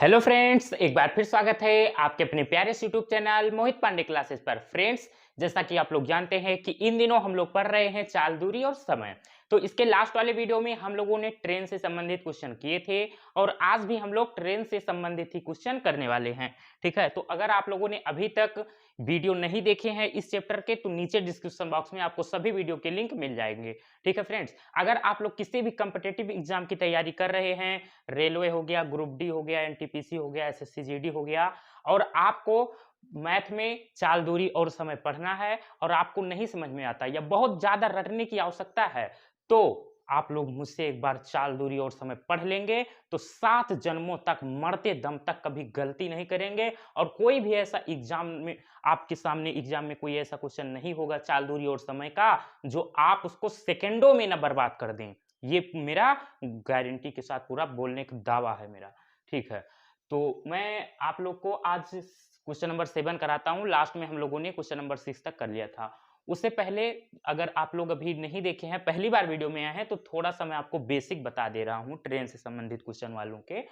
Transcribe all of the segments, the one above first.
Hello friends, एक बार फिर स्वागत है आपके अपने प्यारे यूट्यूब चैनल मोहित पांडे क्लासेस पर। फ्रेंड्स, जैसा कि आप लोग जानते हैं कि इन दिनों हम लोग पढ़ रहे हैं चाल, दूरी और समय। तो इसके लास्ट वाले वीडियो में हम लोगों ने ट्रेन से संबंधित क्वेश्चन किए थे और आज भी हम लोग ट्रेन से संबंधित ही क्वेश्चन करने वाले हैं। ठीक है, तो अगर आप लोगों ने अभी तक वीडियो नहीं देखे हैं इस चैप्टर के तो नीचे डिस्क्रिप्शन बॉक्स में आपको सभी वीडियो के लिंक मिल जाएंगे। ठीक है फ्रेंड्स, अगर आप लोग किसी भी कॉम्पिटिटिव एग्जाम की तैयारी कर रहे हैं, रेलवे हो गया, ग्रुप डी हो गया, एनटीपीसी हो गया, एसएससी जीडी हो गया, और आपको मैथ में चाल, दूरी और समय पढ़ना है और आपको नहीं समझ में आता या बहुत ज्यादा रटने की आवश्यकता है, तो आप लोग मुझसे एक बार चाल, दूरी और समय पढ़ लेंगे तो 7 जन्मों तक, मरते दम तक कभी गलती नहीं करेंगे और कोई भी ऐसा एग्जाम में आपके सामने एग्जाम में कोई ऐसा क्वेश्चन नहीं होगा चाल, दूरी और समय का जो आप उसको सेकंडों में ना बर्बाद कर दें। ये मेरा गारंटी के साथ पूरा बोलने का दावा है मेरा। ठीक है, तो मैं आप लोग को आज क्वेश्चन नंबर 7 कराता हूँ। लास्ट में हम लोगों ने क्वेश्चन नंबर 6 तक कर लिया था। उससे पहले अगर आप लोग अभी नहीं देखे हैं, पहली बार वीडियो में आए हैं, तो थोड़ा सा मैं आपको बेसिक बता दे रहा हूँ ट्रेन से संबंधित क्वेश्चन वालों के।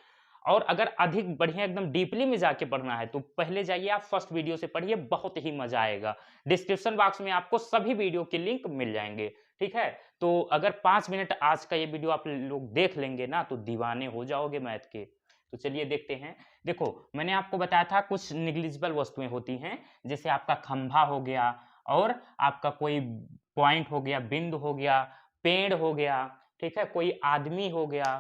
और अगर अधिक बढ़िया एकदम डीपली में जाके पढ़ना है तो पहले जाइए आप फर्स्ट वीडियो से पढ़िए, बहुत ही मजा आएगा। डिस्क्रिप्शन बॉक्स में आपको सभी वीडियो के लिंक मिल जाएंगे। ठीक है, तो अगर 5 मिनट आज का ये वीडियो आप लोग देख लेंगे ना तो दीवाने हो जाओगे मैथ के। तो चलिए देखते हैं। देखो, मैंने आपको बताया था कुछ निग्लिजिबल वस्तुएं होती हैं, जैसे आपका खंभा हो गया और आपका कोई पॉइंट हो गया, बिंदु हो गया, पेड़ हो गया, ठीक है, कोई आदमी हो गया।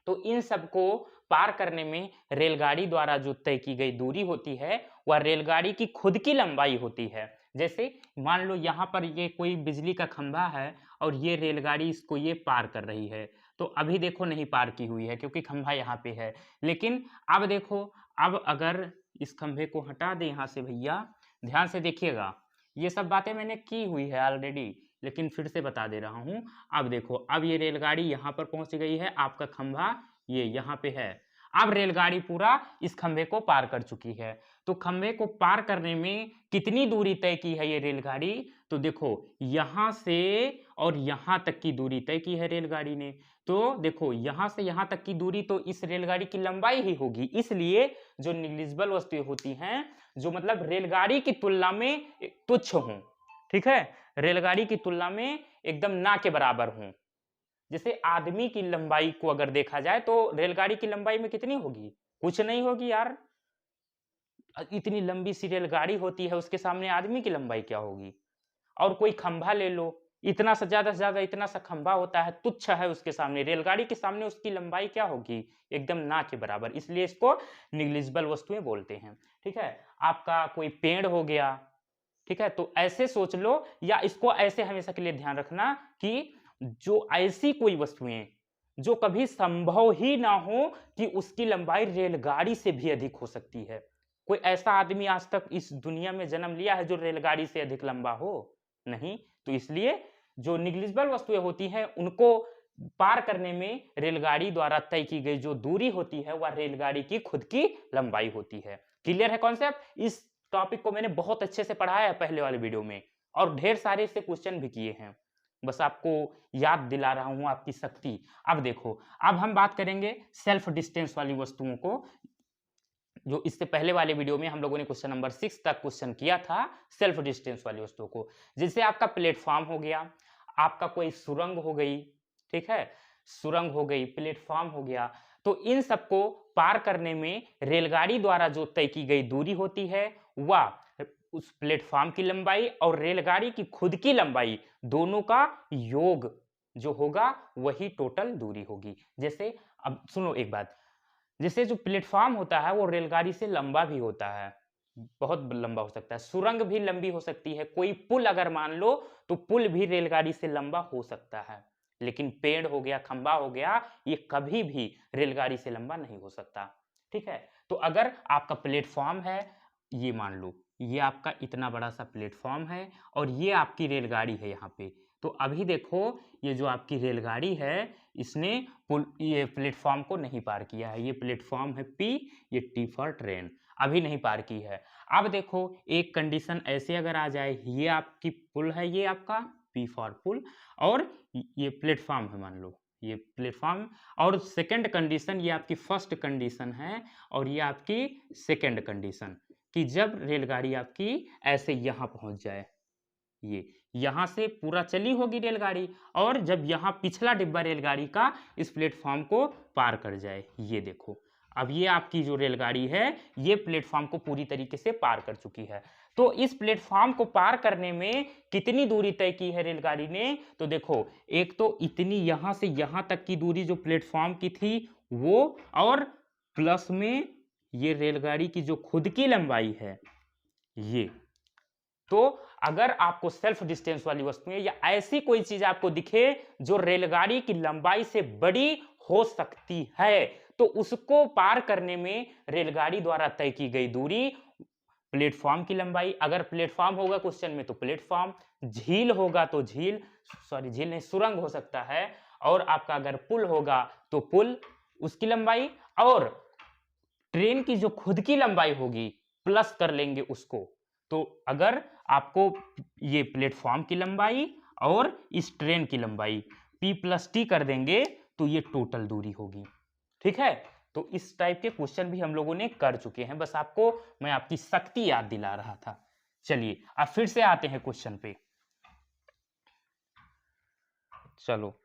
तो इन सबको पार करने में रेलगाड़ी द्वारा जो तय की गई दूरी होती है वह रेलगाड़ी की खुद की लंबाई होती है। जैसे मान लो यहाँ पर ये कोई बिजली का खंभा है और ये रेलगाड़ी इसको ये पार कर रही है, तो अभी देखो नहीं पार की हुई है क्योंकि खंभा यहाँ पे है। लेकिन अब देखो, अब अगर इस खंभे को हटा दे यहाँ से भैया, ध्यान से देखिएगा, ये सब बातें मैंने की हुई है ऑलरेडी, लेकिन फिर से बता दे रहा हूं। अब देखो, अब ये रेलगाड़ी यहां पर पहुंच गई है, आपका खंभा ये यहां पे है। अब रेलगाड़ी पूरा इस खंभे को पार कर चुकी है। तो खंभे को पार करने में कितनी दूरी तय की है ये रेलगाड़ी? तो देखो, यहां से और यहां तक की दूरी तय की है रेलगाड़ी ने। तो देखो, यहां से यहां तक की दूरी तो इस रेलगाड़ी की लंबाई ही होगी। इसलिए जो निग्लिजिबल वस्तुएं होती हैं, जो मतलब रेलगाड़ी की तुलना में तुच्छ हों, ठीक है, रेलगाड़ी की तुलना में एकदम ना के बराबर हों। जैसे आदमी की लंबाई को अगर देखा जाए तो रेलगाड़ी की लंबाई में कितनी होगी? कुछ नहीं होगी यार। इतनी लंबी सी रेलगाड़ी होती है, उसके सामने आदमी की लंबाई क्या होगी? और कोई खंभा ले लो, इतना सा ज्यादा से ज्यादा इतना सा खंभा होता है, तुच्छ है उसके सामने। रेलगाड़ी के सामने उसकी लंबाई क्या होगी? एकदम ना के बराबर। इसलिए इसको निग्लिजिबल वस्तुएं बोलते हैं। ठीक है, आपका कोई पेड़ हो गया, ठीक है, तो ऐसे सोच लो, या इसको ऐसे हमेशा के लिए ध्यान रखना कि जो ऐसी कोई वस्तुएं जो कभी संभव ही ना हो कि उसकी लंबाई रेलगाड़ी से भी अधिक हो सकती है। कोई ऐसा आदमी आज तक इस दुनिया में जन्म लिया है जो रेलगाड़ी से अधिक लंबा हो? नहीं। तो इसलिए जो निग्लिजिबल वस्तुएं होती हैं उनको पार करने में रेलगाड़ी द्वारा तय की गई जो दूरी होती है वह रेलगाड़ी की खुद की लंबाई होती है। क्लियर है कॉन्सेप्ट? इस टॉपिक को मैंने बहुत अच्छे से पढ़ाया है पहले वाले वीडियो में और ढेर सारे इससे क्वेश्चन भी किए हैं। बस आपको याद दिला रहा हूं आपकी शक्ति। अब देखो, अब हम बात करेंगे सेल्फ डिस्टेंस वाली वस्तुओं को, जो इससे पहले वाले वीडियो में हम लोगों ने क्वेश्चन नंबर 6 तक क्वेश्चन किया था सेल्फ डिस्टेंस वाली वस्तुओं को। जैसे आपका प्लेटफॉर्म हो गया, आपका कोई सुरंग हो गई, ठीक है, सुरंग हो गई, प्लेटफॉर्म हो गया। तो इन सबको पार करने में रेलगाड़ी द्वारा जो तय की गई दूरी होती है वह उस प्लेटफॉर्म की लंबाई और रेलगाड़ी की खुद की लंबाई दोनों का योग जो होगा वही टोटल दूरी होगी। जैसे अब सुनो एक बात, जैसे जो प्लेटफॉर्म होता है वो रेलगाड़ी से लंबा भी होता है, बहुत लंबा हो सकता है। सुरंग भी लंबी हो सकती है। कोई पुल अगर मान लो तो पुल भी रेलगाड़ी से लंबा हो सकता है। लेकिन पेड़ हो गया, खंबा हो गया, ये कभी भी रेलगाड़ी से लंबा नहीं हो सकता। ठीक है, तो अगर आपका प्लेटफॉर्म है, ये मान लो ये आपका इतना बड़ा सा प्लेटफॉर्म है और ये आपकी रेलगाड़ी है यहाँ पे। तो अभी देखो, ये जो आपकी रेलगाड़ी है इसने ये प्लेटफॉर्म को नहीं पार किया है। ये प्लेटफॉर्म है पी, ये टी फॉर ट्रेन, अभी नहीं पार की है। अब देखो, एक कंडीशन ऐसे अगर आ जाए, ये आपकी पुल है, ये आपका पी फॉर पुल, और ये प्लेटफॉर्म है मान लो, ये प्लेटफॉर्म, और सेकंड कंडीशन ये आपकी फर्स्ट कंडीशन है और ये आपकी सेकंड कंडीशन कि जब रेलगाड़ी आपकी ऐसे यहाँ पहुँच जाए, ये यहाँ से पूरा चली होगी रेलगाड़ी और जब यहाँ पिछला डिब्बा रेलगाड़ी का इस प्लेटफॉर्म को पार कर जाए, ये देखो अब ये आपकी जो रेलगाड़ी है ये प्लेटफॉर्म को पूरी तरीके से पार कर चुकी है। तो इस प्लेटफॉर्म को पार करने में कितनी दूरी तय की है रेलगाड़ी ने, तो देखो एक तो इतनी यहाँ से यहाँ तक की दूरी जो प्लेटफॉर्म की थी वो, और प्लस में ये रेलगाड़ी की जो खुद की लंबाई है ये। तो अगर आपको सेल्फ डिस्टेंस वाली वस्तुएं या ऐसी कोई चीज आपको दिखे जो रेलगाड़ी की लंबाई से बड़ी हो सकती है, तो उसको पार करने में रेलगाड़ी द्वारा तय की गई दूरी, प्लेटफॉर्म की लंबाई, अगर प्लेटफॉर्म होगा क्वेश्चन में तो प्लेटफॉर्म, झील होगा तो झील, सॉरी झील नहीं सुरंग हो सकता है, और आपका अगर पुल होगा तो पुल उसकी लंबाई, और ट्रेन की जो खुद की लंबाई होगी प्लस कर लेंगे उसको। तो अगर आपको ये प्लेटफॉर्म की लंबाई और इस ट्रेन की लंबाई P + T कर देंगे तो ये टोटल दूरी होगी। ठीक है, तो इस टाइप के क्वेश्चन भी हम लोगों ने कर चुके हैं, बस आपको मैं आपकी शक्ति याद दिला रहा था। चलिए अब फिर से आते हैं क्वेश्चन पे। चलो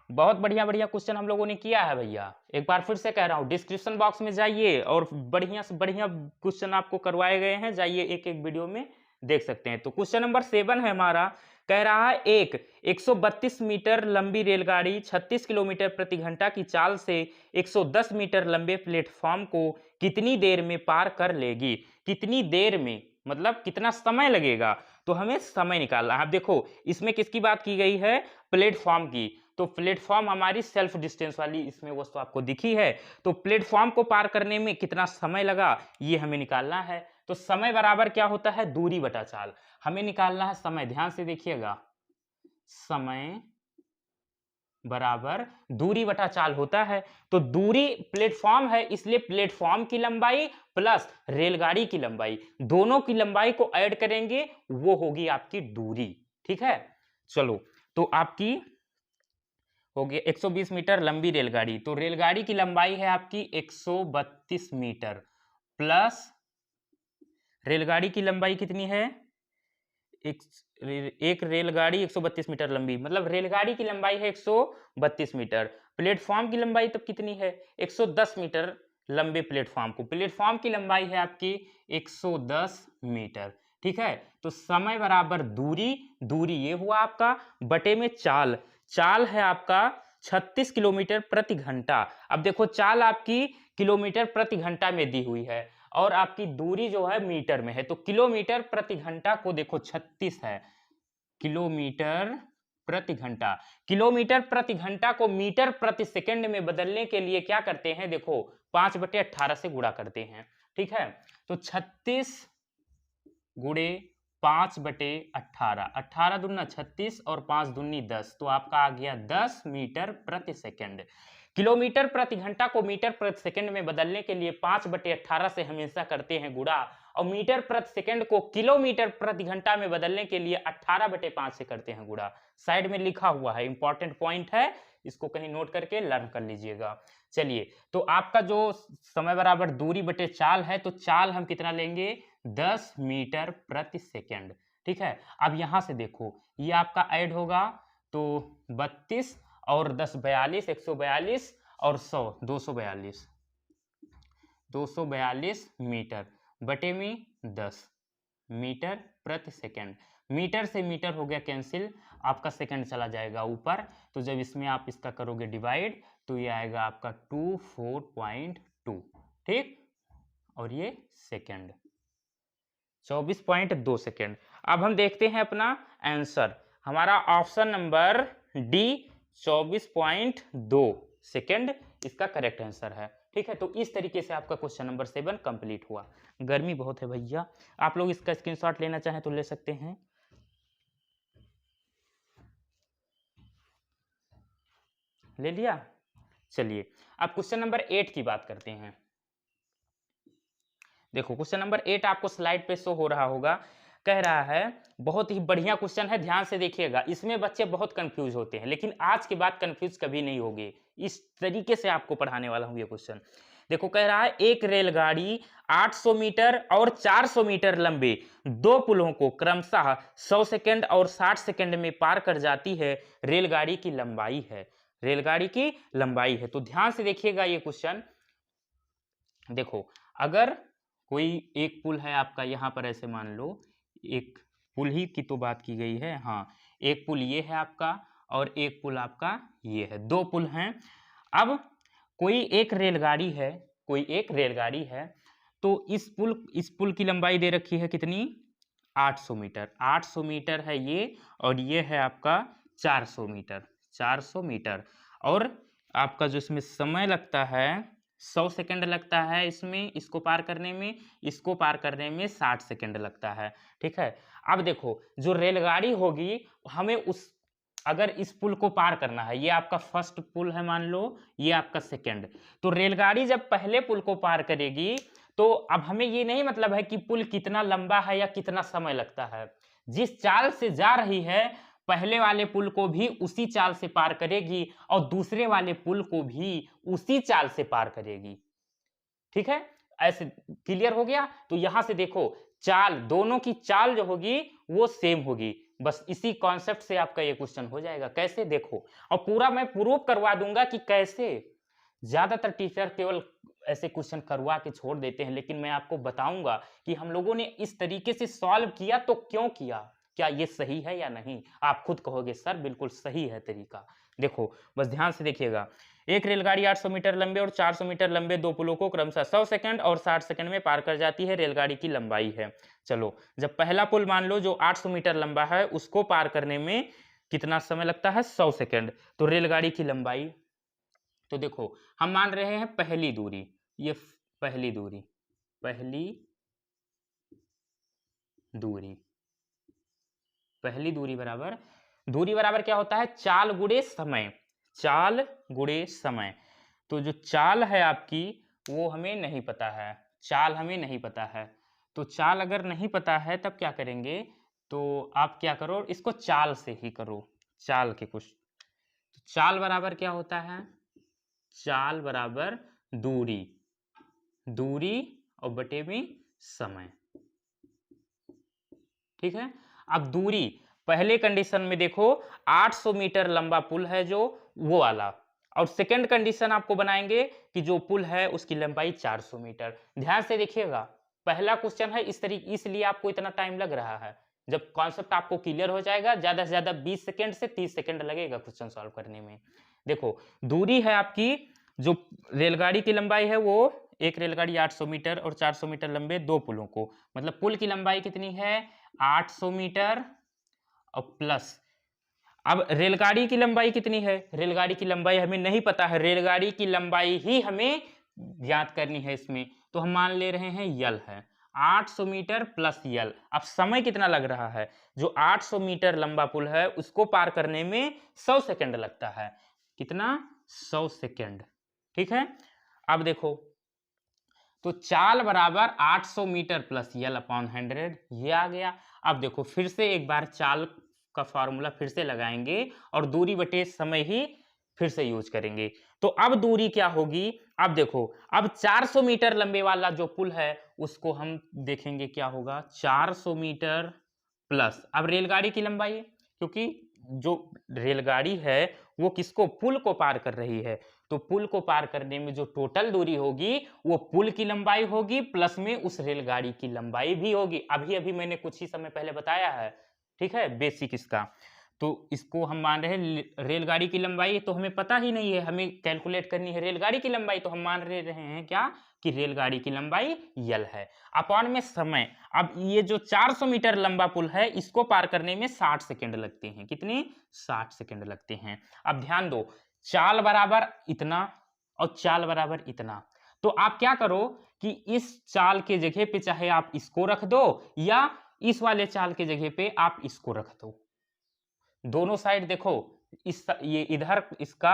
बहुत बढ़िया बढ़िया क्वेश्चन हम लोगों ने किया है भैया, एक बार फिर से कह रहा हूँ डिस्क्रिप्शन बॉक्स में जाइए और बढ़िया से बढ़िया क्वेश्चन आपको करवाए गए हैं, जाइए एक एक वीडियो में देख सकते हैं। तो क्वेश्चन नंबर 7 है हमारा, कह रहा है एक 132 मीटर लंबी रेलगाड़ी 36 किलोमीटर प्रति घंटा की चाल से 110 मीटर लंबे प्लेटफॉर्म को कितनी देर में पार कर लेगी। कितनी देर में मतलब कितना समय लगेगा, तो हमें समय निकालना है। अब देखो इसमें किसकी बात की गई है, प्लेटफॉर्म की, तो प्लेटफॉर्म हमारी सेल्फ डिस्टेंस वाली इसमें वस्तु आपको दिखी है, तो प्लेटफॉर्म को पार करने में कितना समय लगा ये हमें निकालना है। तो समय बराबर क्या होता है, दूरी बटा चाल, हमें निकालना है समय, ध्यान से देखिएगा, समय बराबर दूरी बटा चाल होता है। तो दूरी प्लेटफॉर्म है इसलिए प्लेटफॉर्म की लंबाई प्लस रेलगाड़ी की लंबाई, दोनों की लंबाई को ऐड करेंगे वो होगी आपकी दूरी। ठीक है, चलो तो आपकी हो गया 120 मीटर लंबी रेलगाड़ी, तो रेलगाड़ी की लंबाई है आपकी 132 मीटर प्लस रेलगाड़ी की लंबाई कितनी है, एक रेलगाड़ी 132 मीटर लंबी, मतलब रेलगाड़ी की लंबाई है 132 मीटर, प्लेटफॉर्म की लंबाई तब कितनी है 110 मीटर लंबे प्लेटफॉर्म को, प्लेटफॉर्म की लंबाई है आपकी 110 मीटर। ठीक है, तो समय बराबर दूरी, दूरी ये हुआ आपका बटे में चाल, चाल है आपका 36 किलोमीटर प्रति घंटा। अब देखो चाल आपकी किलोमीटर प्रति घंटा में दी हुई है और आपकी दूरी जो है मीटर में है, तो किलोमीटर प्रति घंटा को देखो 36 है, किलोमीटर प्रति घंटा, किलोमीटर प्रति घंटा को मीटर प्रति सेकंड में बदलने के लिए क्या करते हैं, देखो 5/18 से गुणा करते हैं। ठीक है, तो 36 गुणे 5/18, 18 दूना 36 और 5 दूनी 10, तो आपका आ गया 10 मीटर प्रति सेकंड। किलोमीटर प्रति घंटा को मीटर प्रति सेकंड में बदलने के लिए 5/18 से हमेशा करते हैं गुणा, और मीटर प्रति सेकंड को किलोमीटर प्रति घंटा में बदलने के लिए 18/5 से करते हैं गुणा। साइड में लिखा हुआ है, इंपॉर्टेंट पॉइंट है, इसको कहीं नोट करके लर्न कर लीजिएगा। चलिए, तो आपका जो समय बराबर दूरी बटे चाल है, तो चाल हम कितना लेंगे 10 मीटर प्रति सेकंड। ठीक है, अब यहां से देखो ये आपका ऐड होगा तो 32 और 10 42, 142 और 100 242, 242 मीटर बटे में 10 मीटर प्रति सेकंड, मीटर से मीटर हो गया कैंसिल, आपका सेकंड चला जाएगा ऊपर, तो जब इसमें आप इसका करोगे डिवाइड तो ये आएगा आपका 24.2। ठीक, और ये सेकंड 24.2 सेकंड। अब हम देखते हैं अपना आंसर, हमारा ऑप्शन नंबर डी 24.2 सेकंड इसका करेक्ट आंसर है। ठीक है, तो इस तरीके से आपका क्वेश्चन नंबर 7 कंप्लीट हुआ। गर्मी बहुत है भैया, आप लोग इसका स्क्रीनशॉट लेना चाहें तो ले सकते हैं। ले लिया, चलिए अब क्वेश्चन नंबर 8 की बात करते हैं। देखो क्वेश्चन नंबर 8 आपको स्लाइड पे शो हो रहा होगा, कह रहा है, बहुत ही बढ़िया क्वेश्चन है, ध्यान से देखिएगा। इसमें बच्चे बहुत कंफ्यूज होते हैं, लेकिन आज के बाद कंफ्यूज कभी नहीं होगे। इस तरीके से आपको पढ़ाने वाला हूं ये क्वेश्चन। देखो कह रहा है, एक रेलगाड़ी 800 मीटर और 400 मीटर लंबे दो पुलों को क्रमशः 100 सेकंड और 60 सेकंड में पार कर जाती है। रेलगाड़ी की लंबाई है, रेलगाड़ी की लंबाई है। तो ध्यान से देखिएगा ये क्वेश्चन। देखो अगर कोई एक पुल है आपका, यहां पर ऐसे मान लो, एक पुल ही की तो बात की गई है, हाँ, एक पुल ये है आपका और एक पुल आपका ये है, दो पुल हैं। अब कोई एक रेलगाड़ी है, कोई एक रेलगाड़ी है, तो इस पुल की लंबाई दे रखी है कितनी, 800 मीटर। 800 मीटर है ये, और ये है आपका 400 मीटर, 400 मीटर। और आपका जो इसमें समय लगता है 100 सेकंड लगता है इसमें, इसको पार करने में, इसको पार करने में 60 सेकंड लगता है। ठीक है, अब देखो जो रेलगाड़ी होगी, हमें अगर इस पुल को पार करना है, ये आपका फर्स्ट पुल है मान लो, ये आपका सेकंड, तो रेलगाड़ी जब पहले पुल को पार करेगी, तो अब हमें ये नहीं मतलब है कि पुल कितना लंबा है या कितना समय लगता है। जिस चाल से जा रही है, पहले वाले पुल को भी उसी चाल से पार करेगी और दूसरे वाले पुल को भी उसी चाल से पार करेगी। ठीक है, ऐसे क्लियर हो गया। तो यहां से देखो, चाल, दोनों की चाल जो होगी वो सेम होगी। बस इसी कॉन्सेप्ट से आपका ये क्वेश्चन हो जाएगा। कैसे, देखो, और पूरा मैं प्रूफ करवा दूंगा कि कैसे। ज्यादातर टीचर केवल ऐसे क्वेश्चन करवा के छोड़ देते हैं, लेकिन मैं आपको बताऊंगा कि हम लोगों ने इस तरीके से सॉल्व किया तो क्यों किया, क्या ये सही है या नहीं। आप खुद कहोगे सर बिल्कुल सही है तरीका। देखो बस ध्यान से देखिएगा, एक रेलगाड़ी 800 मीटर लंबे और 400 मीटर लंबे दो पुलों को क्रमशः 100 सेकंड और 60 सेकंड में पार कर जाती है। रेलगाड़ी की लंबाई है। चलो, जब पहला पुल मान लो जो 800 मीटर लंबा है, उसको पार करने में कितना समय लगता है, 100 सेकंड। तो रेलगाड़ी की लंबाई, तो देखो हम मान रहे हैं पहली दूरी, ये पहली दूरी, पहली दूरी, पहली दूरी बराबर, दूरी बराबर क्या होता है, चाल गुणे समय, चाल गुणे समय। तो जो चाल है आपकी वो हमें नहीं पता है, चाल हमें नहीं पता है। तो चाल अगर नहीं पता है तब क्या करेंगे, तो आप क्या करो, इसको चाल से ही करो, चाल के कुछ। तो चाल बराबर क्या होता है, चाल बराबर दूरी, दूरी और बटे में समय। ठीक है, अब दूरी, पहले कंडीशन में देखो 800 मीटर लंबा पुल है जो, वो वाला, और सेकंड कंडीशन आपको बनाएंगे कि जो पुल है उसकी लंबाई 400 मीटर। ध्यान से देखिएगा, पहला क्वेश्चन है इस तरीके, इसलिए आपको इतना टाइम लग रहा है। जब कॉन्सेप्ट आपको क्लियर हो जाएगा, ज्यादा से ज्यादा 20 सेकंड से 30 सेकंड लगेगा क्वेश्चन सॉल्व करने में। देखो दूरी है आपकी, जो रेलगाड़ी की लंबाई है वो, एक रेलगाड़ी 800 मीटर और 400 मीटर लंबे दो पुलों को, मतलब पुल की लंबाई कितनी है, 800 मीटर और प्लस, अब रेलगाड़ी की लंबाई कितनी है, रेलगाड़ी की लंबाई हमें नहीं पता है, रेलगाड़ी की लंबाई ही हमें ज्ञात करनी है इसमें। तो हम मान ले रहे हैं यल है, 800 मीटर प्लस यल। अब समय कितना लग रहा है, जो 800 मीटर लंबा पुल है उसको पार करने में 100 सेकंड लगता है। कितना, 100 सेकंड। ठीक है, अब देखो, तो चाल बराबर 800 मीटर प्लस यल अपॉन 100, ये आ गया। अब देखो फिर से एक बार चाल का फॉर्मूला फिर से लगाएंगे और दूरी बटे समय ही फिर से यूज करेंगे। तो अब दूरी क्या होगी, अब देखो, अब 400 मीटर लंबे वाला जो पुल है उसको हम देखेंगे क्या होगा, 400 मीटर प्लस, अब रेलगाड़ी की लंबाई, क्योंकि जो रेलगाड़ी है वो किसको, पुल को पार कर रही है, तो पुल को पार करने में जो टोटल दूरी होगी वो पुल की लंबाई होगी प्लस में उस रेलगाड़ी की लंबाई भी होगी। अभी अभी मैंने कुछ ही समय पहले बताया है। ठीक है, बेसिक इसका। तो इसको हम मान रहे हैं रेलगाड़ी की लंबाई, तो हमें पता ही नहीं है, हमें कैलकुलेट करनी है रेलगाड़ी की लंबाई, तो हम मान रहे हैं क्या कि रेलगाड़ी की लंबाई यल है, अपॉन में समय। अब ये जो 400 मीटर लंबा पुल है इसको पार करने में 60 सेकंड लगते हैं, कितने, 60 सेकंड लगते हैं। अब ध्यान दो, चाल बराबर इतना और चाल बराबर इतना, तो आप क्या करो कि इस चाल के जगह पे चाहे आप इसको रख दो या इस वाले चाल के जगह पे आप इसको रख दो, दोनों साइड देखो ये इधर इसका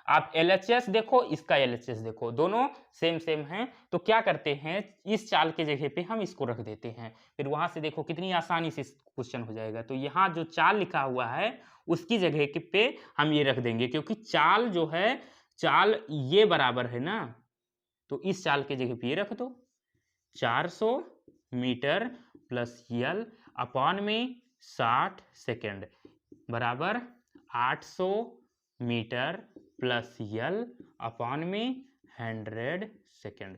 आप LHS देखो, इसका LHS देखो, दोनों सेम सेम हैं। तो क्या करते हैं, इस चाल के जगह पे हम इसको रख देते हैं, फिर वहां से देखो कितनी आसानी से क्वेश्चन हो जाएगा। तो यहाँ जो चाल लिखा हुआ है उसकी जगह पे हम ये रख देंगे, क्योंकि चाल जो है, चाल ये बराबर है ना, तो इस चाल के जगह पे ये रख दो। 400 मीटर प्लस यल अपॉन में 60 सेकेंड बराबर 800 मीटर प्लस यल अपॉन में 100 सेकेंड।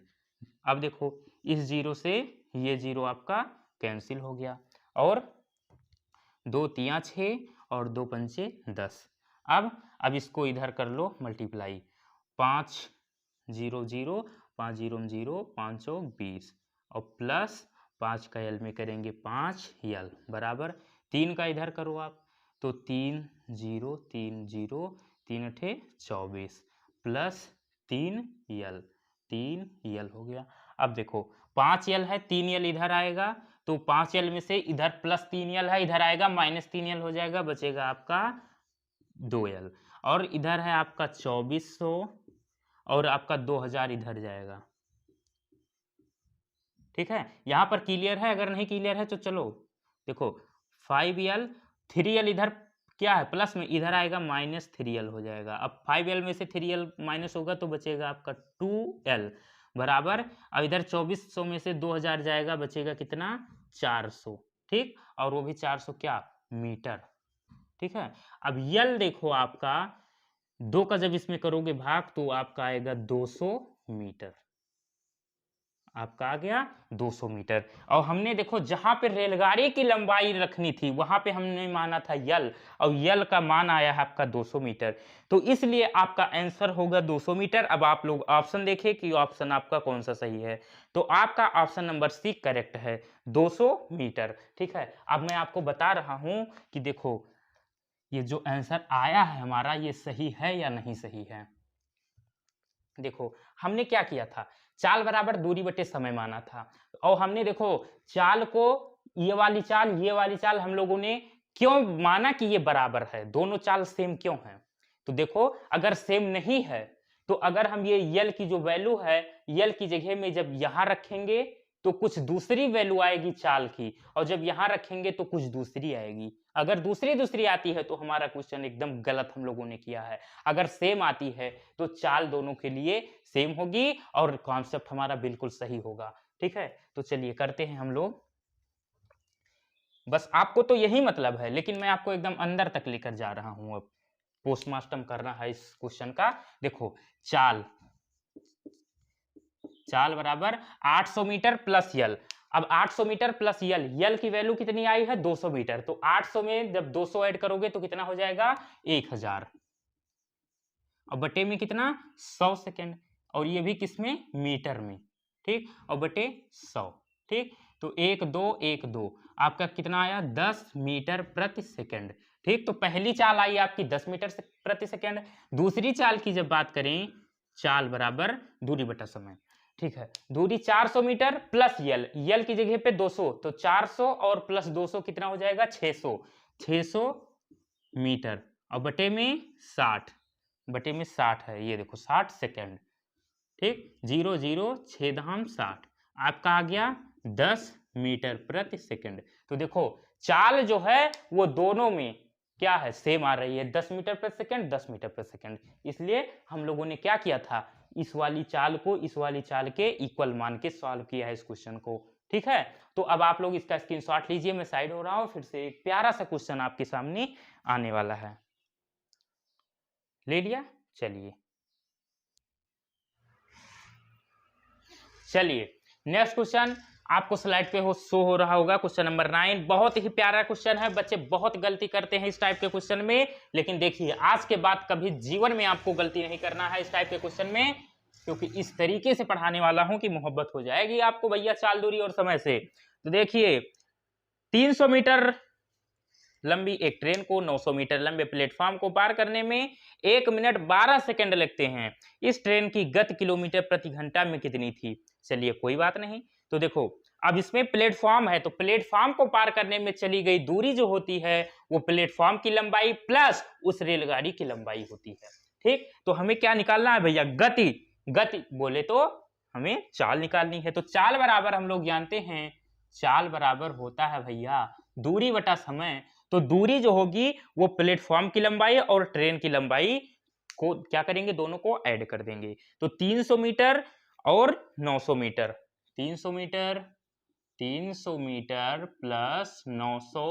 अब देखो इस जीरो से ये जीरो आपका कैंसिल हो गया, और 2 तिया 6 और 2 पंचे 10। अब इसको इधर कर लो मल्टीप्लाई, 5 0 0 5 0 0 5 20 और प्लस 5 का यल में करेंगे 5 यल बराबर 3 का इधर करो आप, तो 3 0 3 0 3 अठे 24 प्लस 3 यल हो गया। अब देखो 5 यल है, 3 यल इधर आएगा, तो 5 यल में से इधर प्लस 3 यल है, इधर आएगा माइनस 3 यल हो जाएगा, बचेगा आपका 2 यल। और इधर है आपका 2400 और आपका 2000 इधर जाएगा। ठीक है, यहां पर क्लियर है? अगर नहीं क्लियर है तो चलो देखो 5 यल, 3 यल इधर क्या है प्लस में, इधर आएगा माइनस 3 यल हो जाएगा। अब 5 यल में से 3 यल माइनस होगा तो बचेगा आपका 2 यल बराबर, अब इधर 2400 में से 2000 जाएगा, बचेगा कितना 400। ठीक, और वो भी 400 क्या मीटर। ठीक है, अब यल देखो आपका 2 का जब इसमें करोगे भाग तो आपका आएगा 200 मीटर, आपका आ गया 200 मीटर। और हमने देखो जहां पे रेलगाड़ी की लंबाई रखनी थी वहां पे हमने माना था यल, और यल का मान आया है आपका 200 मीटर, तो इसलिए आपका आंसर होगा 200 मीटर। अब आप लोग ऑप्शन देखें कि ऑप्शन आपका कौन सा सही है, तो आपका ऑप्शन नंबर सी करेक्ट है, 200 मीटर। ठीक है, अब मैं आपको बता रहा हूं कि देखो ये जो आंसर आया है हमारा, ये सही है या नहीं सही है। देखो हमने क्या किया था, चाल बराबर दूरी बटे समय माना था, और हमने देखो चाल को ये वाली चाल हम लोगों ने क्यों माना कि ये बराबर है, दोनों चाल सेम क्यों है। तो देखो अगर सेम नहीं है तो अगर हम ये यल की जो वैल्यू है, यल की जगह में जब यहां रखेंगे तो कुछ दूसरी वैल्यू आएगी चाल की, और जब यहां रखेंगे तो कुछ दूसरी आएगी। अगर दूसरी आती है तो हमारा क्वेश्चन एकदम गलत हम लोगों ने किया है। अगर सेम आती है तो चाल दोनों के लिए सेम होगी और कॉन्सेप्ट हमारा बिल्कुल सही होगा। ठीक है, तो चलिए करते हैं हम लोग। बस आपको तो यही मतलब है, लेकिन मैं आपको एकदम अंदर तक लेकर जा रहा हूं। अब पोस्टमार्टम करना है इस क्वेश्चन का। देखो चाल बराबर 800 मीटर प्लस यल। अब 800 मीटर प्लस यल, यल की वैल्यू कितनी आई है 200 मीटर, तो 800 में जब 200 ऐड करोगे तो कितना हो जाएगा 1000, और बटे में कितना 100 सेकेंड, और ये भी किसमें मीटर में। ठीक, और बटे 100। ठीक, तो 1 2 1 2 आपका कितना आया 10 मीटर प्रति सेकेंड। ठीक, तो पहली चाल आई आपकी 10 मीटर प्रति सेकेंड। दूसरी चाल की जब बात करें, चाल बराबर दूरी बटा समय। ठीक है, दूरी 400 मीटर प्लस यल, यल की जगह पे 200, तो 400 और प्लस 200 कितना हो जाएगा 600 मीटर, और बटे में 60 है, ये देखो 60 सेकेंड। ठीक, 0 0 6 धाम 60, आपका आ गया 10 मीटर प्रति सेकेंड। तो देखो चाल जो है वो दोनों में क्या है सेम आ रही है, 10 मीटर प्रति सेकेंड 10 मीटर प्रति सेकेंड। इसलिए हम लोगों ने क्या किया था, इस वाली चाल को इस वाली चाल के इक्वल मान के सॉल्व किया है इस क्वेश्चन को। ठीक है, तो अब आप लोग इसका स्क्रीनशॉट लीजिए, मैं साइड हो रहा हूं, फिर से एक प्यारा सा क्वेश्चन आपके सामने आने वाला है। ले लिया, चलिए नेक्स्ट क्वेश्चन आपको स्लाइड पे शो हो रहा होगा, क्वेश्चन नंबर 9। बहुत ही प्यारा क्वेश्चन है, बच्चे बहुत गलती करते हैं इस टाइप के क्वेश्चन में, लेकिन देखिए आज के बाद कभी जीवन में आपको गलती नहीं करना है इस टाइप के क्वेश्चन में, क्योंकि इस तरीके से पढ़ाने वाला हूं कि मोहब्बत हो जाएगी आपको भैया चाल दूरी और समय से। तो देखिए 300 मीटर लंबी एक ट्रेन को 900 मीटर लंबे प्लेटफॉर्म को पार करने में 1 मिनट 12 सेकंड लगते हैं। इस ट्रेन की गति किलोमीटर प्रति घंटा में कितनी थी। चलिए कोई बात नहीं, तो देखो अब इसमें प्लेटफॉर्म है तो प्लेटफॉर्म को पार करने में चली गई दूरी जो होती है वो प्लेटफॉर्म की लंबाई प्लस उस रेलगाड़ी की लंबाई होती है। ठीक, तो हमें क्या निकालना है भैया? गति। गति बोले तो हमें चाल निकालनी है। तो चाल बराबर हम लोग जानते हैं, चाल बराबर होता है भैया दूरी बटा समय। तो दूरी जो होगी वो प्लेटफॉर्म की लंबाई और ट्रेन की लंबाई को क्या करेंगे, दोनों को ऐड कर देंगे। तो 300 मीटर और 900 meter, 300 meter 300 meter plus 900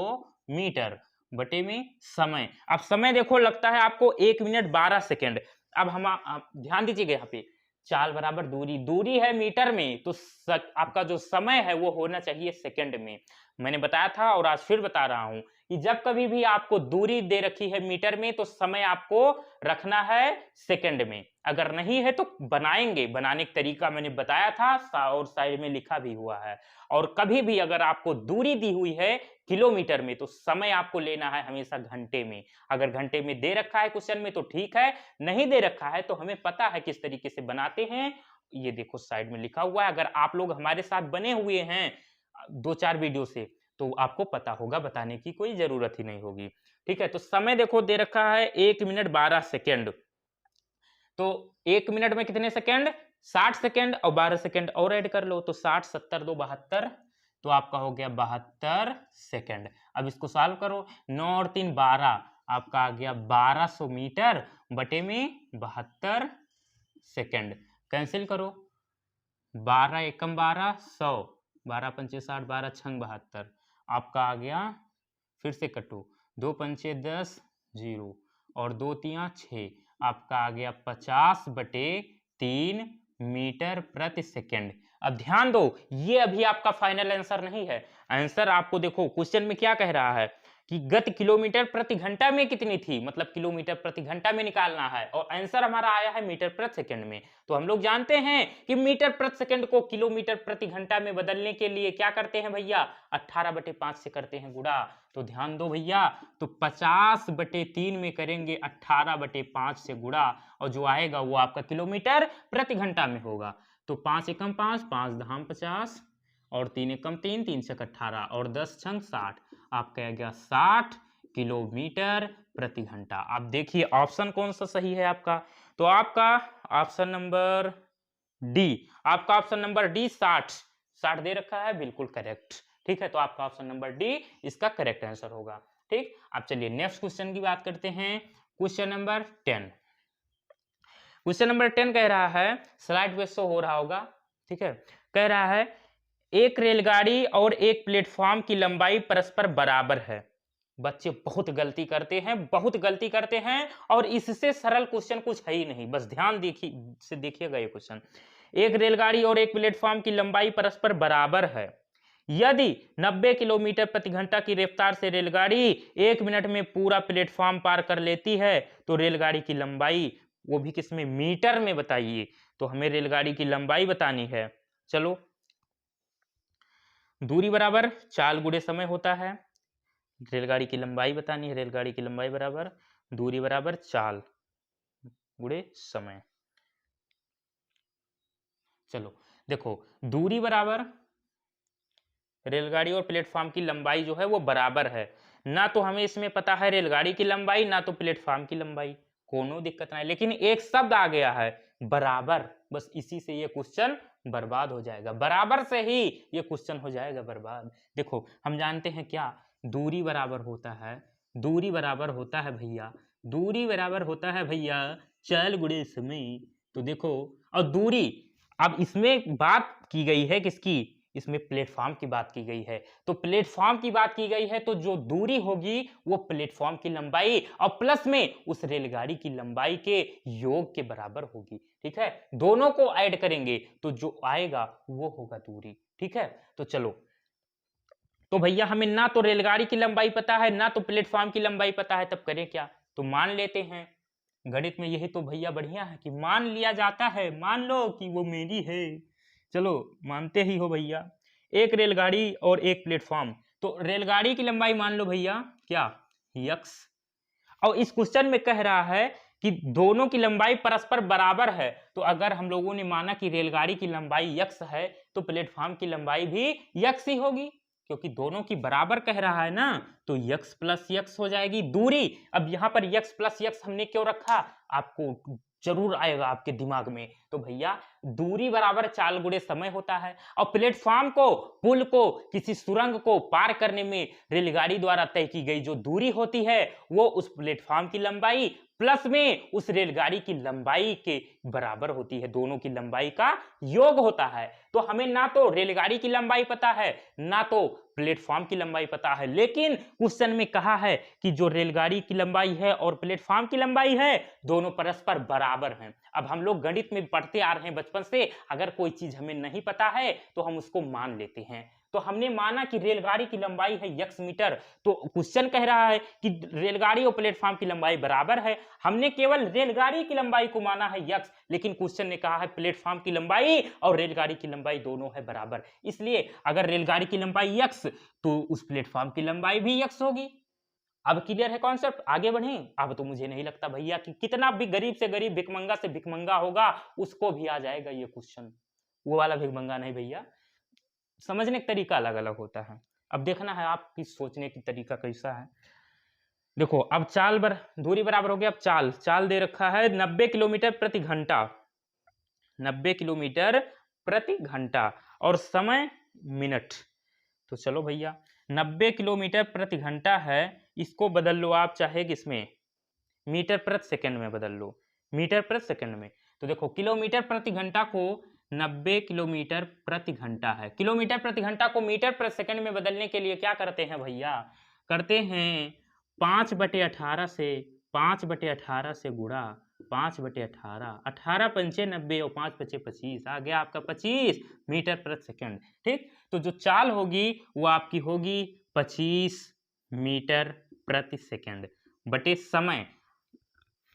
meter बटे में समय। अब समय देखो लगता है आपको 1 मिनट 12 सेकेंड। अब हम ध्यान दीजिएगा यहाँ पे, चाल बराबर दूरी, दूरी है मीटर में तो आपका जो समय है वो होना चाहिए सेकंड में। मैंने बताया था और आज फिर बता रहा हूं कि जब कभी भी आपको दूरी दे रखी है मीटर में तो समय आपको रखना है सेकंड में। अगर नहीं है तो बनाएंगे, बनाने का तरीका मैंने बताया था और साइड में लिखा भी हुआ है। और कभी भी अगर आपको दूरी दी हुई है किलोमीटर में तो समय आपको लेना है हमेशा घंटे में। अगर घंटे में दे रखा है क्वेश्चन में तो ठीक है, नहीं दे रखा है तो हमें पता है किस तरीके से बनाते हैं। ये देखो साइड में लिखा हुआ है, अगर आप लोग हमारे साथ बने हुए हैं 2-4 वीडियो से तो आपको पता होगा, बताने की कोई जरूरत ही नहीं होगी। ठीक है, तो समय देखो दे रखा है 1 मिनट 12 सेकेंड। तो 1 मिनट में कितने सेकेंड? 60 सेकेंड और 12 सेकेंड और ऐड कर लो तो 60 70 2 72, तो आपका हो गया 72 सेकेंड। अब इसको सॉल्व करो, 9 और 3 12, आपका आ गया 1200 मीटर बटे में 72 सेकेंड। कैंसिल करो, 12 एकम 12 100, 12 पंचे 60, 12 छंग 72, आपका आ गया, फिर से कटो, 2 पंचे 10 0 और 2 तियां 6, आपका आ गया 50 बटे 3 मीटर प्रति सेकेंड। अब ध्यान दो, ये अभी आपका फाइनल आंसर नहीं है। आंसर आपको देखो क्वेश्चन में क्या कह रहा है कि गति किलोमीटर प्रति घंटा में कितनी थी, मतलब किलोमीटर प्रति घंटा में निकालना है और आंसर हमारा आया है मीटर प्रति सेकंड में। तो हम लोग जानते हैं कि मीटर प्रति सेकंड को किलोमीटर प्रति घंटा में बदलने के लिए क्या करते हैं भैया, 18/5 से करते हैं गुणा। तो ध्यान दो भैया, तो 50/3 में करेंगे 18/5 से गुणा और जो आएगा वो आपका किलोमीटर प्रति घंटा में होगा। तो 5 एकम 5, 5 दहाम 50 और 3 एकम 3, 3 छक 18 और 10 छंग 60, आपका आ गया 60 किलोमीटर प्रति घंटा। आप देखिए ऑप्शन कौन सा सही है आपका, तो आपका ऑप्शन नंबर डी, आपका ऑप्शन नंबर डी 60 दे रखा है, बिल्कुल करेक्ट। ठीक है, तो आपका ऑप्शन नंबर डी इसका करेक्ट आंसर होगा। ठीक, अब चलिए नेक्स्ट क्वेश्चन की बात करते हैं। क्वेश्चन नंबर 10, क्वेश्चन नंबर 10 कह रहा है, स्लाइड पे शो हो रहा होगा, ठीक है, कह रहा है एक रेलगाड़ी और एक प्लेटफॉर्म की लंबाई परस्पर बराबर है। बच्चे बहुत गलती करते हैं, बहुत गलती करते हैं और इससे सरल क्वेश्चन कुछ है ही नहीं, बस ध्यान देखिएगा ये क्वेश्चन। एक रेलगाड़ी और एक प्लेटफॉर्म की लंबाई परस्पर बराबर है। यदि 90 किलोमीटर प्रति घंटा की रफ्तार से रेलगाड़ी 1 मिनट में पूरा प्लेटफॉर्म पार कर लेती है तो रेलगाड़ी की लंबाई, वो भी किसमें, मीटर में बताइए। तो हमें रेलगाड़ी की लंबाई बतानी है। चलो, दूरी बराबर चाल गुणे समय होता है, रेलगाड़ी की लंबाई बतानी है, रेलगाड़ी की लंबाई बराबर दूरी बराबर चाल गुणे समय। चलो देखो, दूरी बराबर रेलगाड़ी और प्लेटफॉर्म की लंबाई जो है वो बराबर है, ना तो हमें इसमें पता है रेलगाड़ी की लंबाई ना तो प्लेटफॉर्म की लंबाई, कोनो दिक्कत नहीं, लेकिन एक शब्द आ गया है बराबर, बस इसी से ये क्वेश्चन बर्बाद हो जाएगा, बराबर से ही ये क्वेश्चन हो जाएगा बर्बाद। देखो हम जानते हैं क्या, दूरी बराबर होता है, दूरी बराबर होता है भैया, दूरी बराबर होता है भैया चाल गुणे समय। तो देखो, और दूरी, अब इसमें बात की गई है किसकी, इसमें प्लेटफॉर्म की बात की गई है, तो प्लेटफॉर्म की बात की गई है तो जो दूरी होगी वो प्लेटफॉर्म की लंबाई और प्लस में उस रेलगाड़ी की लंबाई के योग के बराबर होगी। ठीक है, दोनों को ऐड करेंगे तो जो आएगा वो होगा दूरी। ठीक है, तो चलो, तो भैया हमें ना तो रेलगाड़ी की लंबाई पता है ना तो प्लेटफॉर्म की लंबाई पता है, तब करें क्या, तो मान लेते हैं। गणित में यही तो भैया बढ़िया है कि मान लिया जाता है, मान लो कि वो मेरी है। चलो मानते ही हो भैया, एक रेलगाड़ी और एक प्लेटफॉर्म, तो रेलगाड़ी की लंबाई मान लो भैया क्या, x, और इस क्वेश्चन में कह रहा है कि दोनों की लंबाई परस्पर बराबर है, तो अगर हम लोगों ने माना कि रेलगाड़ी की लंबाई x है तो प्लेटफॉर्म की लंबाई भी x ही होगी, क्योंकि दोनों की बराबर कह रहा है ना, तो x प्लस x हो जाएगी दूरी। अब यहां पर x प्लस x हमने क्यों रखा, आपको जरूर आएगा आपके दिमाग में। तो भैया दूरी बराबर चाल गुणे समय होता है, और प्लेटफॉर्म को, पुल को, किसी सुरंग को पार करने में रेलगाड़ी द्वारा तय की गई जो दूरी होती है वो उस प्लेटफॉर्म की लंबाई प्लस में उस रेलगाड़ी की लंबाई के बराबर होती है, दोनों की लंबाई का योग होता है। तो हमें ना तो रेलगाड़ी की लंबाई पता है ना तो प्लेटफॉर्म की लंबाई पता है, लेकिन क्वेश्चन में कहा है कि जो रेलगाड़ी की लंबाई है और प्लेटफॉर्म की लंबाई है दोनों परस्पर बराबर हैं। अब हम लोग गणित में पढ़ते आ रहे हैं बचपन से, अगर कोई चीज हमें नहीं पता है तो हम उसको मान लेते हैं। तो हमने माना कि रेलगाड़ी की लंबाई है x मीटर, तो क्वेश्चन कह रहा है कि रेलगाड़ी और प्लेटफॉर्म की लंबाई बराबर है। हमने केवल रेलगाड़ी की लंबाई को माना है x, लेकिन क्वेश्चन ने कहा है प्लेटफॉर्म की लंबाई और रेलगाड़ी की लंबाई दोनों है बराबर, इसलिए अगर रेलगाड़ी की लंबाई x तो उस प्लेटफॉर्म की लंबाई भी x होगी। अब क्लियर है कॉन्सेप्ट, आगे बढ़ें। अब तो मुझे नहीं लगता भैया कि कितना भी गरीब से गरीब भिखमंगा से भिखमंगा होगा उसको भी आ जाएगा ये क्वेश्चन, वो वाला भिखमंगा नहीं भैया, समझने का तरीका अलग अलग होता है। अब देखना है आपकी सोचने की तरीका कैसा है। देखो अब दूरी बराबर हो गया। अब चाल दे रखा है 90 किलोमीटर प्रति घंटा, 90 किलोमीटर प्रति घंटा, और समय मिनट। तो चलो भैया 90 किलोमीटर प्रति घंटा है, इसको बदल लो आप चाहे किसमें, मीटर प्रति सेकंड में बदल लो, मीटर प्रति सेकंड में। तो देखो किलोमीटर प्रति घंटा को 90 किलोमीटर प्रति घंटा है, किलोमीटर प्रति घंटा को मीटर प्रति सेकंड में बदलने के लिए क्या करते हैं भैया, करते हैं 5/18 से, 5/18 से गुणा 5/18, 18 पंचे 90 और 5 पचे 25, आ गया आपका 25 मीटर प्रति सेकंड। ठीक, तो जो चाल होगी वो आपकी होगी 25 मीटर प्रति सेकंड बटे समय।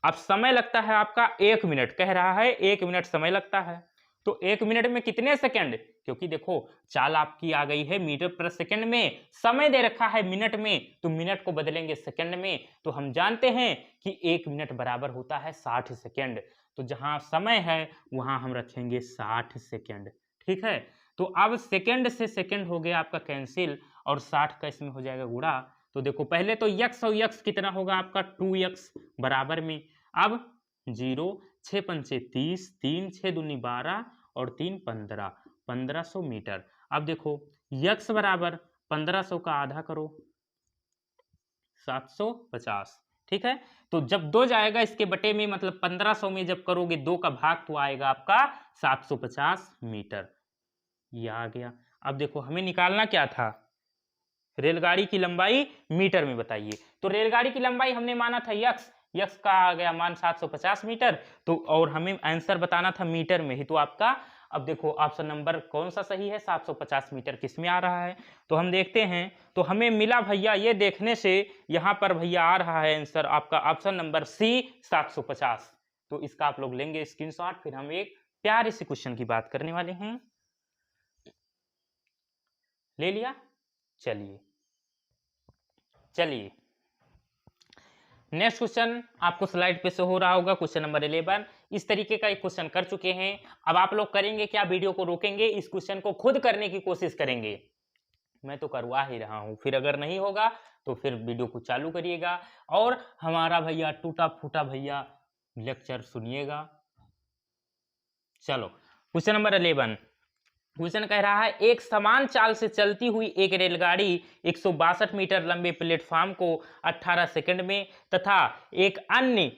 अब समय लगता है आपका 1 मिनट, कह रहा है 1 मिनट समय लगता है, तो 1 मिनट में कितने सेकंड, क्योंकि देखो चाल आपकी आ गई है मीटर प्रति सेकंड में, समय दे रखा है मिनट में, तो मिनट को बदलेंगे सेकंड में, तो हम जानते हैं कि 1 मिनट बराबर होता है 60 सेकंड, तो जहां समय है वहां हम रखेंगे 60 सेकंड। ठीक है, तो अब सेकंड से सेकंड हो गया आपका कैंसिल, और 60 का इसमें हो जाएगा गुणा। तो देखो पहले तो x और x कितना होगा आपका 2x बराबर में, अब 0, 6 पंचे 30, 3 6 दूनी 12 और 3 15, 1500 मीटर। अब देखो x बराबर 1500 का आधा करो 750। ठीक है, तो जब 2 जाएगा इसके बटे में, मतलब 1500 में जब करोगे 2 का भाग तो आएगा आपका 750 मीटर, ये आ गया। अब देखो हमें निकालना क्या था, रेलगाड़ी की लंबाई मीटर में बताइए, तो रेलगाड़ी की लंबाई हमने माना था x का आ गया मान 750 मीटर, तो और हमें आंसर बताना था मीटर में ही, तो आपका अब देखो ऑप्शन नंबर कौन सा सही है, 750 मीटर किस में आ रहा है, तो हम देखते हैं। तो हमें मिला भैया, ये देखने से यहाँ पर भैया आ रहा है आंसर आपका ऑप्शन नंबर सी 750। तो इसका आप लोग लेंगे स्क्रीनशॉट, फिर हम एक प्यारे से क्वेश्चन की बात करने वाले हैं। ले लिया, चलिए नेक्स्ट क्वेश्चन आपको स्लाइड पे से हो रहा होगा, क्वेश्चन नंबर 11। इस तरीके का एक क्वेश्चन कर चुके हैं, अब आप लोग करेंगे क्या, वीडियो को रोकेंगे, इस क्वेश्चन को खुद करने की कोशिश करेंगे, मैं तो करवा ही रहा हूं, फिर अगर नहीं होगा तो फिर वीडियो को चालू करिएगा और हमारा भैया टूटा फूटा भैया लेक्चर सुनिएगा। चलो क्वेश्चन नंबर 11, क्वेश्चन कह रहा है एक समान चाल से चलती हुई एक रेलगाड़ी 162 मीटर लंबे प्लेटफॉर्म को 18 सेकंड में तथा एक अन्य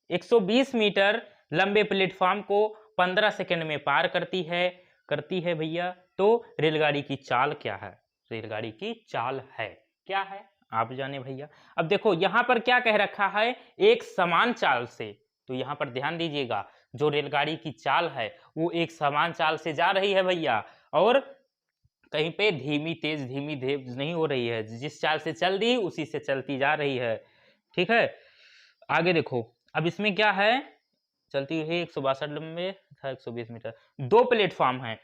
120 मीटर लंबे प्लेटफॉर्म को 15 सेकंड में पार करती है भैया, तो रेलगाड़ी की चाल क्या है, रेलगाड़ी की चाल है क्या है, आप जाने भैया। अब देखो यहां पर क्या कह रखा है, एक समान चाल से, तो यहां पर ध्यान दीजिएगा, जो रेलगाड़ी की चाल है वो एक समान चाल से जा रही है भैया, और कहीं पे धीमी तेज नहीं हो रही है, जिस चाल से चल दी उसी से चलती जा रही है। ठीक है, आगे देखो अब इसमें क्या है, चलती हुई 162 लंबे था 120 मीटर, दो प्लेटफॉर्म है,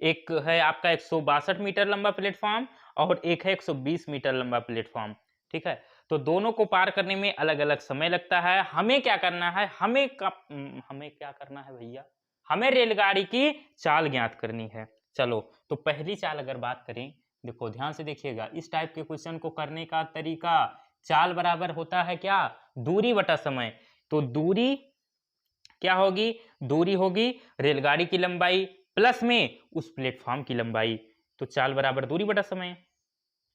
एक है आपका 162 मीटर लंबा प्लेटफॉर्म और एक है 120 मीटर लंबा प्लेटफॉर्म। ठीक है, तो दोनों को पार करने में अलग अलग समय लगता है। हमें क्या करना है, हमें क्या करना है भैया, हमें रेलगाड़ी की चाल ज्ञात करनी है। चलो तो पहली चाल अगर बात करें, देखो ध्यान से देखिएगा, इस टाइप के क्वेश्चन को करने का तरीका, चाल बराबर होता है क्या, दूरी बटा समय। तो दूरी क्या होगी, दूरी होगी रेलगाड़ी की लंबाई प्लस में उस प्लेटफॉर्म की लंबाई। तो चाल बराबर दूरी बटा समय।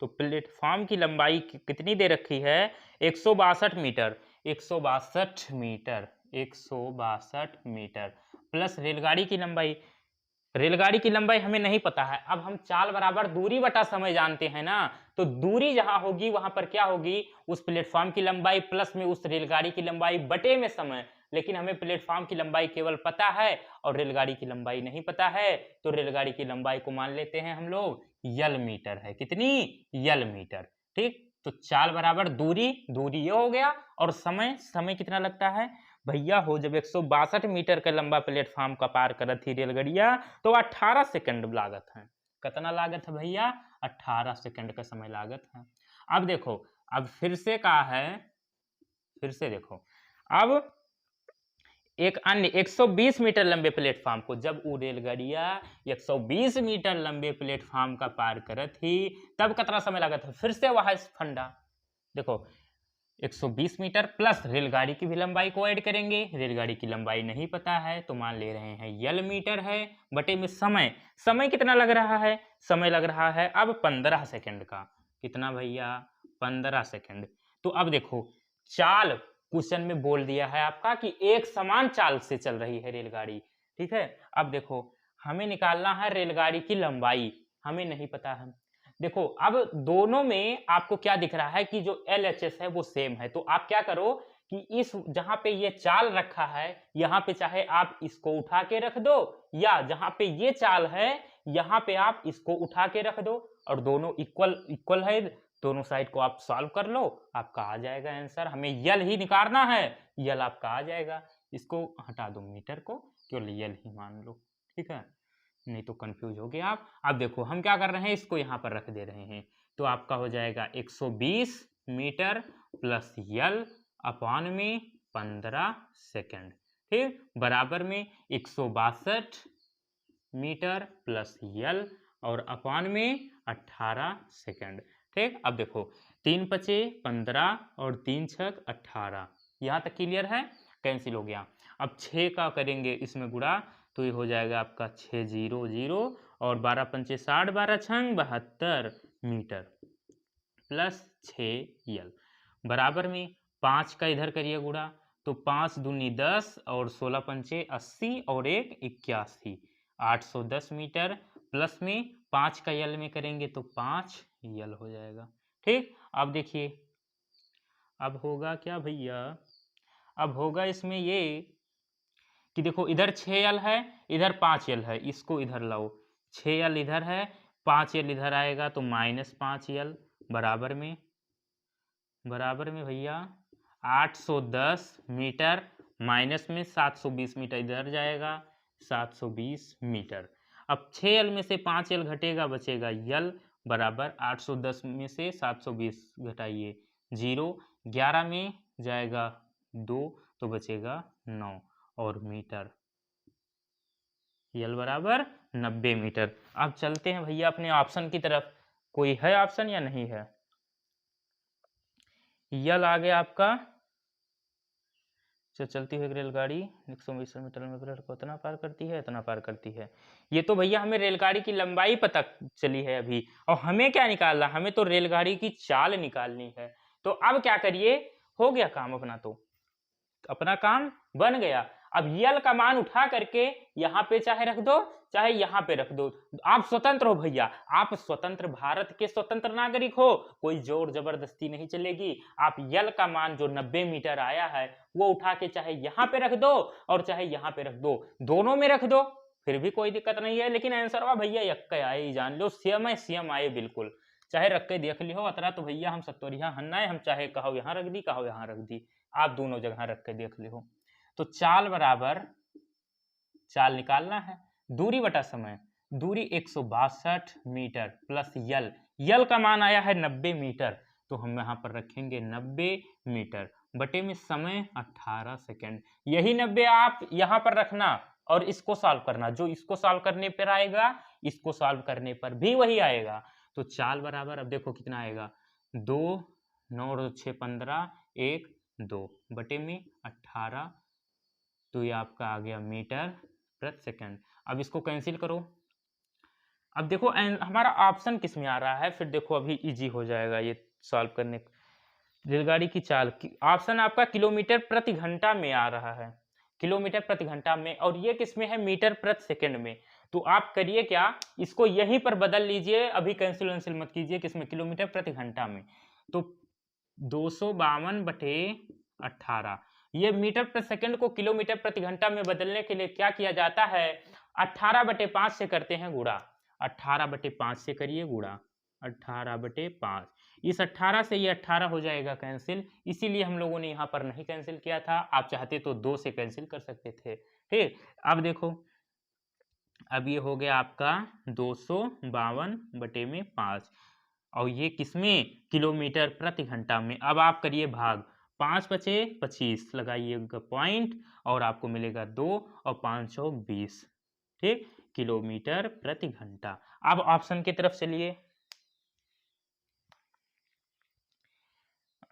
तो प्लेटफॉर्म की लंबाई कितनी दे रखी है, 162 मीटर, 162 मीटर, 162 मीटर प्लस रेलगाड़ी की लंबाई। रेलगाड़ी की लंबाई हमें नहीं पता है, अब हम चाल बराबर दूरी बटा समय जानते हैं ना। तो दूरी जहां होगी वहां पर क्या होगी, उस प्लेटफॉर्म की लंबाई प्लस में उस रेलगाड़ी की लंबाई बटे में समय। लेकिन हमें प्लेटफॉर्म की लंबाई केवल पता है और रेलगाड़ी की लंबाई नहीं पता है, तो रेलगाड़ी की लंबाई को मान लेते हैं हम लोग यल मीटर है। कितनी, यल मीटर। ठीक, तो चाल बराबर दूरी, दूरी ये हो गया, और समय, समय कितना लगता है भैया हो, जब 162 मीटर का लंबा प्लेटफॉर्म का पार करत थी रेलगाड़िया, तो 18 सेकंड लागत है। कितना लागत है भैया, 18 सेकंड का समय लागत है। अब देखो, अब फिर से कहा है, फिर से देखो, अब एक अन्य 120 मीटर लंबे प्लेटफॉर्म को, जब वो रेलगाड़िया 120 मीटर लंबे प्लेटफॉर्म का पार करत थी, तब कितना समय लागत है। फिर से वह फंडा, देखो 120 मीटर प्लस रेलगाड़ी की भी लंबाई को ऐड करेंगे। रेलगाड़ी की लंबाई नहीं पता है तो मान ले रहे हैं यल मीटर है, बटे में समय, समय कितना लग रहा है, समय लग रहा है अब 15 सेकंड का। कितना भैया, 15 सेकंड। तो अब देखो, चाल क्वेश्चन में बोल दिया है आपका कि एक समान चाल से चल रही है रेलगाड़ी। ठीक है, अब देखो हमें निकालना है रेलगाड़ी की लंबाई, हमें नहीं पता है। देखो अब दोनों में आपको क्या दिख रहा है कि जो LHS है वो सेम है। तो आप क्या करो कि इस जहां पे ये चाल रखा है, यहाँ पे चाहे आप इसको उठा के रख दो, या जहां पे ये चाल है यहाँ पे आप इसको उठा के रख दो, और दोनों इक्वल इक्वल है, दोनों साइड को आप सॉल्व कर लो, आपका आ जाएगा आंसर। हमें यल ही निकालना है, यल आपका आ जाएगा। इसको हटा दो मीटर को, केवल यल ही मान लो। ठीक है, नहीं तो कंफ्यूज हो गए आप। अब देखो हम क्या कर रहे हैं, इसको यहाँ पर रख दे रहे हैं, तो आपका हो जाएगा 120 मीटर प्लस यल अपॉन में 15 सेकंड। ठीक, बराबर में 162 मीटर प्लस यल और अपॉन में 18 सेकंड। ठीक, अब देखो 3 पचे 15 और 3 छक 18, यहाँ तक क्लियर है, कैंसिल हो गया। अब 6 का करेंगे इसमें गुणा, तो ये हो जाएगा आपका 600 और 12 पंचे 60, 12 छंग 72 मीटर प्लस 6 यल, बराबर में 5 का इधर करिए गुणा, तो 5 दूनी 10 और 16 पंचे 80 और 1 81, 810 मीटर प्लस में 5 का यल में करेंगे तो 5 यल हो जाएगा। ठीक, अब देखिए अब होगा क्या भैया, अब होगा इसमें ये कि देखो इधर 6 यल है, इधर 5 यल है, इसको इधर लाओ, 6 यल इधर है, 5 यल इधर आएगा तो -5 यल, बराबर में भैया 810 मीटर माइनस में 720 मीटर इधर जाएगा, 720 मीटर। अब 6 यल में से 5 यल घटेगा, बचेगा यल, बराबर 810 में से 720 घटाइए 0, 11 में जाएगा 2 तो बचेगा 9 और मीटर, यल बराबर 90 मीटर। अब चलते हैं भैया अपने ऑप्शन की तरफ, कोई है ऑप्शन या नहीं है। यल आ गया आपका, चलती हुई रेलगाड़ी 120 मीटर में को इतना पार करती है, इतना पार करती है। ये तो भैया हमें रेलगाड़ी की लंबाई पता चली है अभी, और हमें क्या निकालना, हमें तो रेलगाड़ी की चाल निकालनी है। तो अब क्या करिए, हो गया काम अपना, तो अपना काम बन गया। अब यल का मान उठा करके यहाँ पे चाहे रख दो चाहे यहाँ पे रख दो, आप स्वतंत्र हो भैया, आप स्वतंत्र भारत के स्वतंत्र नागरिक हो, कोई जोर जबरदस्ती नहीं चलेगी। आप यल का मान जो 90 मीटर आया है वो उठा के चाहे यहाँ पे रख दो और चाहे यहाँ पे रख दो, दोनों में रख दो, फिर भी कोई दिक्कत नहीं है। लेकिन आंसर वा भैया यक्का आए ही जान लो, सीएम आए बिल्कुल, चाहे रख के देख लियो, अतरा तो भैया हम सत्तोरिया हन्ना, हम चाहे कहो यहाँ रख दी कहो यहाँ रख दी, आप दोनों जगह रख के देख लियो। तो चाल बराबर, चाल निकालना है, दूरी बटा समय, दूरी 162 मीटर प्लस यल, यल का मान आया है 90 मीटर, तो हम यहाँ पर रखेंगे 90 मीटर बटे में समय 18 सेकेंड। यही 90 आप यहाँ पर रखना और इसको सॉल्व करना, जो इसको सॉल्व करने पर आएगा इसको सॉल्व करने पर भी वही आएगा। तो चाल बराबर अब देखो कितना आएगा, 2 9 और 6 15 1 2 बटे में 18, तो ये आपका आ गया मीटर प्रति सेकंड। अब इसको कैंसिल करो। अब देखो हमारा ऑप्शन किस में आ रहा है, फिर देखो अभी इजी हो जाएगा ये सॉल्व करने। रेलगाड़ी की चाल ऑप्शन आपका किलोमीटर प्रति घंटा में आ रहा है, किलोमीटर प्रति घंटा में, और ये किस में है, मीटर प्रति सेकंड में। तो आप करिए क्या, इसको यहीं पर बदल लीजिए, अभी कैंसिल वैंसिल मत कीजिए, किसमें, किलोमीटर प्रति घंटा में। तो 252 बटे 18, ये मीटर प्रति सेकंड को किलोमीटर प्रति घंटा में बदलने के लिए क्या किया जाता है, 18 बटे 5 से करते हैं गुणा। 18 बटे 5 से करिए गुणा, 18 बटे 5। इस 18 से ये 18 हो जाएगा कैंसिल, इसीलिए हम लोगों ने यहाँ पर नहीं कैंसिल किया था। आप चाहते तो 2 से कैंसिल कर सकते थे। ठीक, अब देखो, अब ये हो गया आपका 252 बटे में 5, और ये किसमें, किलोमीटर प्रति घंटा में। अब आप करिए भाग, 5 बचे 25 लगाइएगा पॉइंट, और आपको मिलेगा 2 और 5 चौक 20, ठीक, किलोमीटर प्रति घंटा। अब ऑप्शन की तरफ चलिए,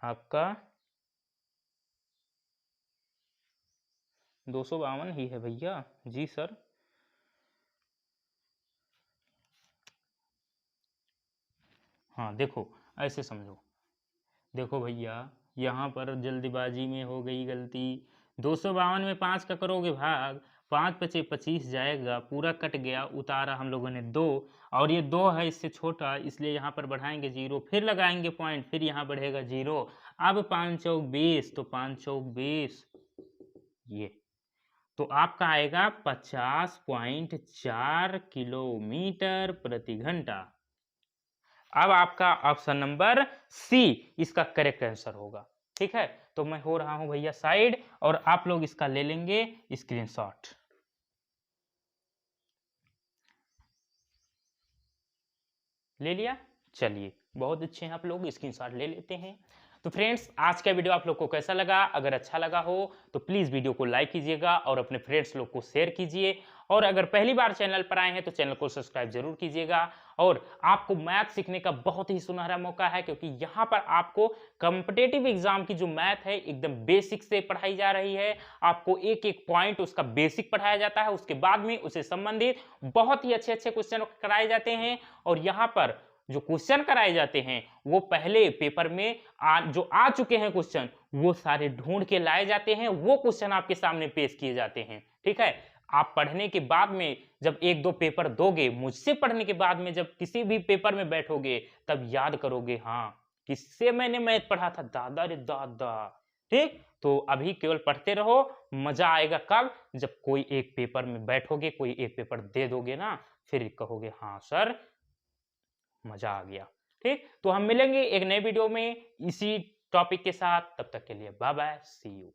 आपका 252 ही है भैया। जी सर, हाँ देखो ऐसे समझो, देखो भैया यहाँ पर जल्दबाजी में हो गई गलती। 252 में 5 का करोगे भाग, 5 बचे 25 जाएगा, पूरा कट गया, उतारा हम लोगों ने 2, और ये 2 है इससे छोटा, इसलिए यहाँ पर बढ़ाएंगे 0, फिर लगाएंगे पॉइंट, फिर यहाँ बढ़ेगा 0। अब 5 चौक 20, तो 5 चौक 20, ये तो आपका आएगा 50.4 किलोमीटर प्रति घंटा। अब आपका ऑप्शन नंबर सी इसका करेक्ट आंसर होगा। ठीक है, तो मैं हो रहा हूं भैया साइड, और आप लोग इसका ले लेंगे स्क्रीनशॉट। ले लिया, चलिए बहुत अच्छे हैं आप लोग, स्क्रीनशॉट ले लेते हैं। तो फ्रेंड्स, आज का वीडियो आप लोग को कैसा लगा, अगर अच्छा लगा हो तो प्लीज़ वीडियो को लाइक कीजिएगा और अपने फ्रेंड्स लोग को शेयर कीजिए, और अगर पहली बार चैनल पर आए हैं तो चैनल को सब्सक्राइब जरूर कीजिएगा। और आपको मैथ सीखने का बहुत ही सुनहरा मौका है, क्योंकि यहाँ पर आपको कॉम्पिटिटिव एग्जाम की जो मैथ है एकदम बेसिक से पढ़ाई जा रही है। आपको एक एक पॉइंट उसका बेसिक पढ़ाया जाता है, उसके बाद में उसे संबंधित बहुत ही अच्छे अच्छे क्वेश्चन कराए जाते हैं। और यहाँ पर जो क्वेश्चन कराए जाते हैं वो पहले पेपर में जो आ चुके हैं क्वेश्चन, वो सारे ढूंढ के लाए जाते हैं, वो क्वेश्चन आपके सामने पेश किए जाते हैं। ठीक है, आप पढ़ने के बाद में जब 1-2 पेपर दोगे, मुझसे पढ़ने के बाद में जब किसी भी पेपर में बैठोगे, तब याद करोगे, हाँ किससे मैंने मैथ पढ़ा था, दादा रे दादा। ठीक, तो अभी केवल पढ़ते रहो, मजा आएगा कब, जब कोई एक पेपर में बैठोगे, कोई एक पेपर दे दोगे ना, फिर कहोगे हाँ सर मजा आ गया। ठीक, तो हम मिलेंगे एक नए वीडियो में इसी टॉपिक के साथ, तब तक के लिए बाय बाय, सी यू।